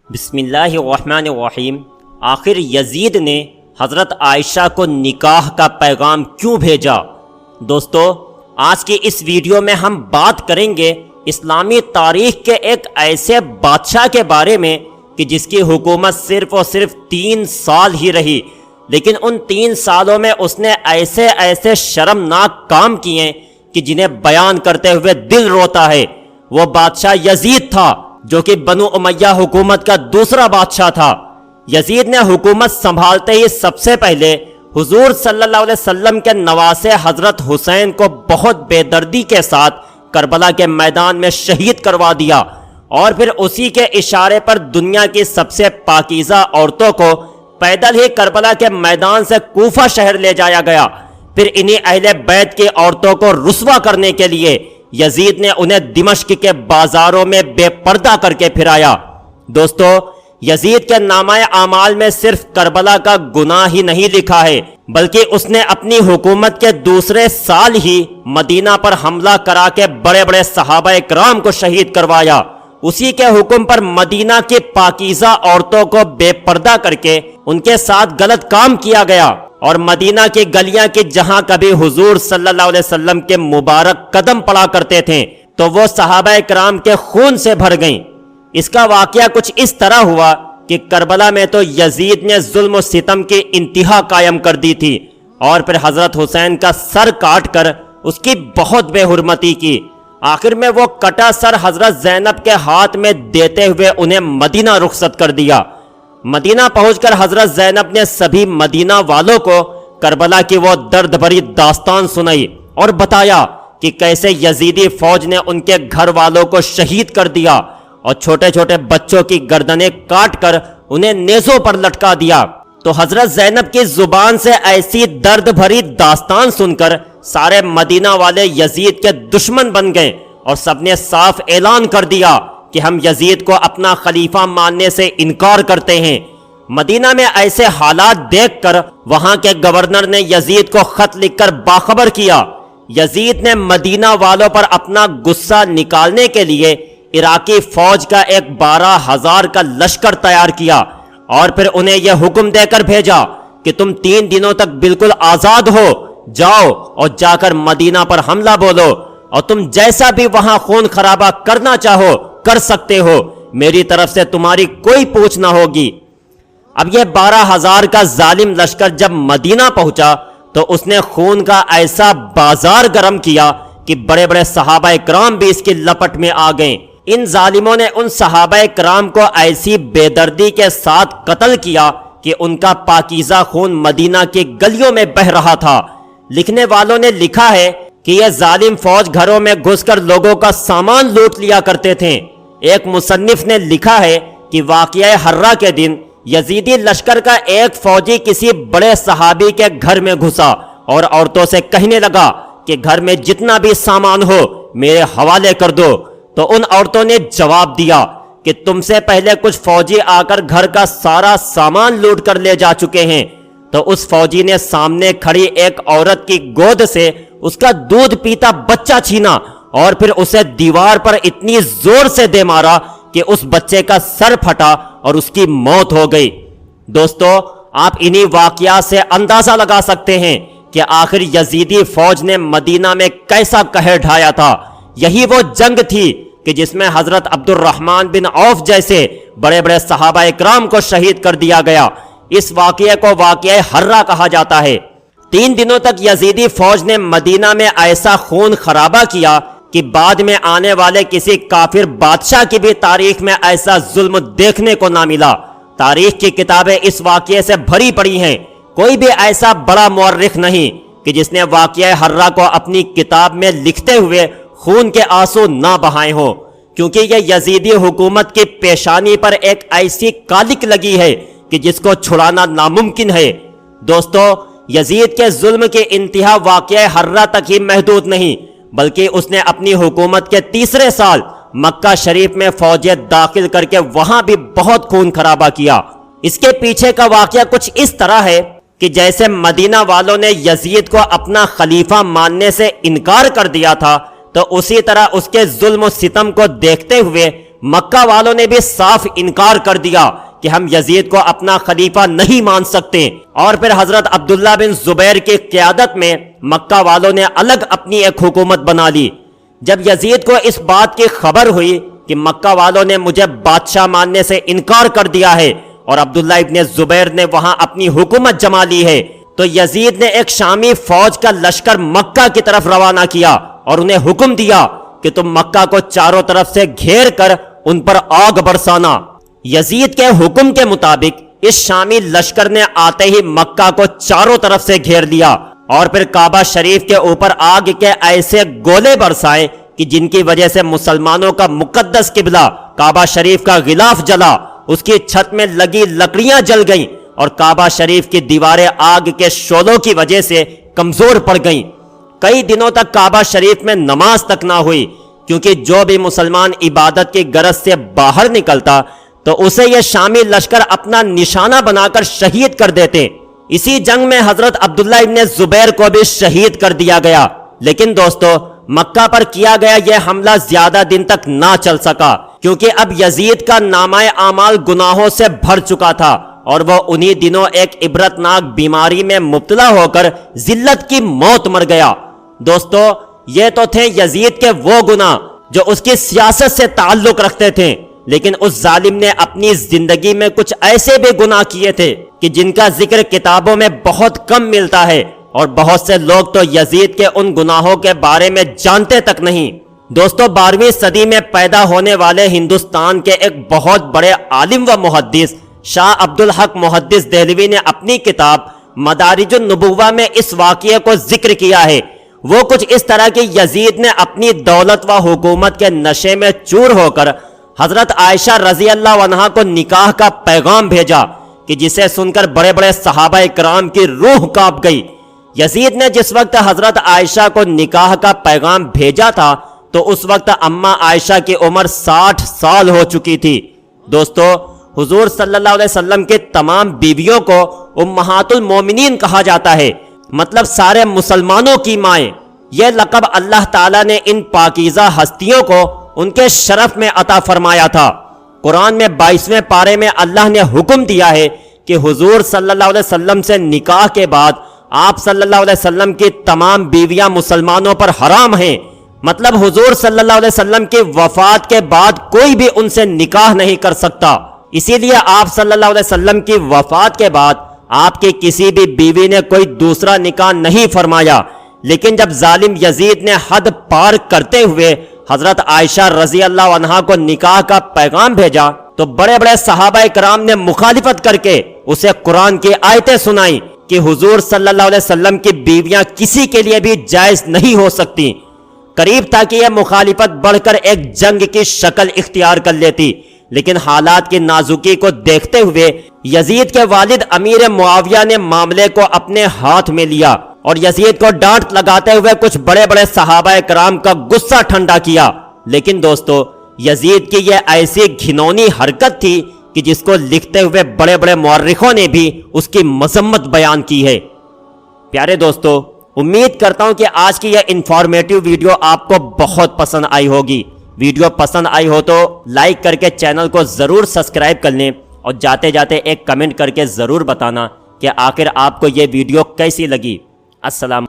بسم اللہ الرحمن الرحیم۔ آخر یزید نے حضرت عائشہ کو نکاح کا پیغام کیوں بھیجا؟ دوستو، آج کی اس ویڈیو میں ہم بات کریں گے اسلامی تاریخ کے ایک ایسے بادشاہ کے بارے میں کہ جس کی حکومت صرف اور صرف 3 سال ہی رہی، لیکن ان 3 سالوں میں اس نے ایسے شرمناک کام کیے کہ جنہیں بیان کرتے ہوئے دل روتا ہے۔ وہ بادشاہ یزید تھا جو کہ بنو امیہ حکومت کا دوسرا بادشاہ تھا۔ یزید نے حکومت سنبھالتے ہی سب سے پہلے حضور صلی اللہ علیہ وسلم کے نواسے حضرت حسین کو بہت بے دردی کے ساتھ کربلا کے میدان میں شہید کروا دیا، اور پھر اسی کے اشارے پر دنیا کی سب سے پاکیزہ عورتوں کو پیدل ہی کربلا کے میدان سے کوفہ شہر لے جایا گیا۔ پھر انہی اہل بیت کی عورتوں کو رسوا کرنے کے لیے یزید نے انہیں دمشق کے بازاروں میں بے پردہ کر کے پھرایا۔ دوستو، یزید کے نامہ اعمال میں صرف کربلا کا گناہ ہی نہیں لکھا ہے، بلکہ اس نے اپنی حکومت کے دوسرے سال ہی مدینہ پر حملہ کرا کے بڑے بڑے صحابہ اکرام کو شہید کروایا۔ اسی کے حکم پر مدینہ کی پاکیزہ عورتوں کو بے پردہ کر کے ان کے ساتھ غلط کام کیا گیا، اور مدینہ کی گلیاں کی جہاں کبھی حضور صلی اللہ علیہ وسلم کے مبارک قدم پڑا کرتے تھے تو وہ صحابہ اکرام کے خون سے بھر گئیں۔ اس کا واقعہ کچھ اس طرح ہوا کہ کربلا میں تو یزید نے ظلم و ستم کی انتہا قائم کر دی تھی، اور پھر حضرت حسین کا سر کاٹ کر اس کی بہت بے حرمتی کی۔ آخر میں وہ کٹا سر حضرت زینب کے ہاتھ میں دیتے ہوئے انہیں مدینہ رخصت کر دیا۔ مدینہ پہنچ کر حضرت زینب نے سبھی مدینہ والوں کو کربلا کی وہ درد بھری داستان سنائی اور بتایا کہ کیسے یزیدی فوج نے ان کے گھر والوں کو شہید کر دیا اور چھوٹے چھوٹے بچوں کی گردنیں کاٹ کر انہیں نیزوں پر لٹکا دیا۔ تو حضرت زینب کی زبان سے ایسی درد بھری داستان سن کر سارے مدینہ والے یزید کے دشمن بن گئے، اور سب نے صاف اعلان کر دیا کہ ہم یزید کو اپنا خلیفہ ماننے سے انکار کرتے ہیں۔ مدینہ میں ایسے حالات دیکھ کر وہاں کے گورنر نے یزید کو خط لکھ کر باخبر کیا۔ یزید نے مدینہ والوں پر اپنا غصہ نکالنے کے لیے عراقی فوج کا ایک 12,000 کا لشکر تیار کیا، اور پھر انہیں یہ حکم دے کر بھیجا کہ تم 3 دنوں تک بالکل آزاد ہو، جاؤ اور جا کر مدینہ پر حملہ بولو، اور تم جیسا بھی وہاں خون خرابہ کرنا چاہو کر سکتے ہو، میری طرف سے تمہاری کوئی پوچھ نہ ہوگی۔ اب یہ 12,000 کا ظالم لشکر جب مدینہ پہنچا تو اس نے خون کا ایسا بازار گرم کیا کہ بڑے بڑے صحابہ اکرام بھی اس کی لپٹ میں آ گئے۔ ان ظالموں نے ان صحابہ اکرام کو ایسی بے دردی کے ساتھ قتل کیا کہ ان کا پاکیزہ خون مدینہ کی گلیوں میں بہہ رہا تھا۔ لکھنے والوں نے لکھا ہے کہ یہ ظالم فوج گھروں میں گھس کر لوگوں کا سامان لوٹ لیا کرتے تھے۔ ایک مصنف نے لکھا ہے کہ واقعہ حرہ کے دن یزیدی لشکر کا ایک فوجی کسی بڑے صحابی کے گھر میں گھسا اور عورتوں سے کہنے لگا کہ گھر میں جتنا بھی سامان ہو میرے حوالے کر دو، تو ان عورتوں نے جواب دیا کہ تم سے پہلے کچھ فوجی آ کر گھر کا سارا سامان لوٹ کر لے جا چکے ہیں۔ تو اس فوجی نے سامنے کھڑی ایک عورت کی گود سے اس کا دودھ پیتا بچہ چھینا، اور پھر اسے دیوار پر اتنی زور سے دے مارا کہ اس بچے کا سر پھٹا اور اس کی موت ہو گئی۔ دوستو، آپ انہی واقعات سے اندازہ لگا سکتے ہیں کہ آخر یزیدی فوج نے مدینہ میں کیسا قہر ڈھایا تھا۔ یہی وہ جنگ تھی کہ جس میں حضرت عبد الرحمن بن عوف جیسے بڑے بڑے صحابہ اکرام کو شہید کر دیا گیا۔ اس واقعے کو واقعہ حرہ کہا جاتا ہے۔ 3 دنوں تک یزیدی فوج نے مدینہ میں ایسا خون خرابہ کیا کہ بعد میں آنے والے کسی کافر بادشاہ کی بھی تاریخ میں ایسا ظلم دیکھنے کو نہ ملا۔ تاریخ کی کتابیں اس واقعے سے بھری پڑی ہیں۔ کوئی بھی ایسا بڑا مورخ نہیں کہ جس نے واقعہ حرہ کو اپنی کتاب میں لکھتے ہوئے خون کے آنسو نہ بہائے ہوں، کیونکہ یہ یزیدی حکومت کی پیشانی پر ایک ایسی کالک لگی ہے کہ جس کو چھڑانا ناممکن ہے۔ دوستو، یزید کے ظلم کی انتہا واقعہ حرہ تک ہی محدود نہیں، بلکہ اس نے اپنی حکومت کے 3رے سال مکہ شریف میں فوجیں داخل کر کے وہاں بھی بہت خون خرابہ کیا۔ اس کے پیچھے کا واقعہ کچھ اس طرح ہے کہ جیسے مدینہ والوں نے یزید کو اپنا خلیفہ ماننے سے انکار کر دیا تھا، تو اسی طرح اس کے ظلم و ستم کو دیکھتے ہوئے مکہ والوں نے بھی صاف انکار کر دیا کہ ہم یزید کو اپنا خلیفہ نہیں مان سکتے، اور پھر حضرت عبداللہ بن زبیر کی قیادت میں مکہ والوں نے الگ اپنی ایک حکومت بنا لی۔ جب یزید کو اس بات کی خبر ہوئی کہ مکہ والوں نے مجھے بادشاہ ماننے سے انکار کر دیا ہے اور عبداللہ ابن زبیر نے وہاں اپنی حکومت جما لی ہے، تو یزید نے ایک شامی فوج کا لشکر مکہ کی طرف روانہ کیا اور انہیں حکم دیا کہ تم مکہ کو چاروں طرف سے گھیر کر ان پر آگ برسانا۔ یزید کے حکم کے مطابق اس شامی لشکر نے آتے ہی مکہ کو چاروں طرف سے گھیر لیا اور پھر کعبہ شریف کے اوپر آگ کے ایسے گولے برسائے کہ جن کی وجہ سے مسلمانوں کا مقدس قبلہ کعبہ شریف کا غلاف جلا، اس کی چھت میں لگی لکڑیاں جل گئیں اور کعبہ شریف کی دیواریں آگ کے شعلوں کی وجہ سے کمزور پڑ گئیں۔ کئی دنوں تک کعبہ شریف میں نماز تک نہ ہوئی، کیونکہ جو بھی مسلمان عبادت کی غرض سے باہر نکلتا تو اسے یہ شامی لشکر اپنا نشانہ بنا کر شہید کر دیتے۔ اسی جنگ میں حضرت عبداللہ ابن زبیر کو بھی شہید کر دیا گیا۔ لیکن دوستو، مکہ پر کیا گیا یہ حملہ زیادہ دن تک نہ چل سکا، کیونکہ اب یزید کا نامہ اعمال گناہوں سے بھر چکا تھا اور وہ انہی دنوں ایک عبرتناک بیماری میں مبتلا ہو کر ذلت کی موت مر گیا۔ دوستو، یہ تو تھے یزید کے وہ گناہ جو اس کی سیاست سے تعلق رکھتے تھے، لیکن اس ظالم نے اپنی زندگی میں کچھ ایسے بھی گناہ کیے تھے کہ جن کا ذکر کتابوں میں بہت کم ملتا ہے، اور بہت سے لوگ تو یزید کے ان گناہوں کے بارے میں جانتے تک نہیں۔ دوستو، 12ویں صدی میں پیدا ہونے والے ہندوستان کے ایک بہت بڑے عالم و محدث شاہ عبدالحق محدث دہلوی نے اپنی کتاب مدارج النبوہ میں اس واقعے کو ذکر کیا ہے۔ وہ کچھ اس طرح کہ یزید نے اپنی دولت و حکومت کے نشے میں چور ہو کر حضرت عائشہ رضی اللہ عنہا کو نکاح کا پیغام بھیجا کہ جسے سن کر بڑے بڑے صحابہ کرام کی روح کانپ گئی۔ یزید نے جس وقت حضرت عائشہ کو نکاح کا پیغام بھیجا تھا تو اس وقت اماں عائشہ کی عمر 60 سال ہو چکی تھی۔ دوستو، حضور صلی اللہ علیہ وسلم کے تمام بیویوں کو امہات المومنین کہا جاتا ہے، مطلب سارے مسلمانوں کی مائیں۔ یہ لقب اللہ تعالیٰ نے ان پاکیزہ ہستیوں کو ان کے شرف میں عطا فرمایا تھا۔ قرآن میں 22ویں پارے میں اللہ نے حکم دیا ہے کہ حضور صلی اللہ علیہ وسلم سے نکاح کے بعد آپ صلی اللہ علیہ وسلم کی تمام بیویاں مسلمانوں پر حرام ہیں، مطلب حضور صلی اللہ علیہ وسلم کی وفات کے بعد کوئی بھی ان سے نکاح نہیں کر سکتا۔ اسی لیے آپ صلی اللہ علیہ وسلم کی وفات کے بعد آپ کی کسی بھی بیوی نے کوئی دوسرا نکاح نہیں فرمایا۔ لیکن جب ظالم یزید نے حد پار کرتے ہوئے حضرت عائشہ رضی اللہ عنہا کو نکاح کا پیغام بھیجا تو بڑے بڑے صحابہ کرام نے مخالفت کر کے اسے قرآن کی آیتیں سنائیں کہ حضور صلی اللہ علیہ وسلم کی بیویاں کسی کے لیے بھی جائز نہیں ہو سکتی۔ قریب تھا کہ یہ مخالفت بڑھ کر ایک جنگ کی شکل اختیار کر لیتی، لیکن حالات کی نازکی کو دیکھتے ہوئے یزید کے والد امیر معاویہ نے معاملے کو اپنے ہاتھ میں لیا اور یزید کو ڈانٹ لگاتے ہوئے کچھ بڑے بڑے صحابہ کرام کا غصہ ٹھنڈا کیا۔ لیکن دوستو، یزید کی یہ ایسی گھنونی حرکت تھی کہ جس کو لکھتے ہوئے بڑے بڑے مورخوں نے بھی اس کی مذمت بیان کی ہے۔ پیارے دوستو، امید کرتا ہوں کہ آج کی یہ انفارمیٹیو ویڈیو آپ کو بہت پسند آئی ہوگی۔ ویڈیو پسند آئی ہو تو لائک کر کے چینل کو ضرور سبسکرائب کر لیں، اور جاتے جاتے ایک کمنٹ کر کے ضرور بتانا کہ آخر آپ کو یہ ویڈیو کیسی لگی۔ السلام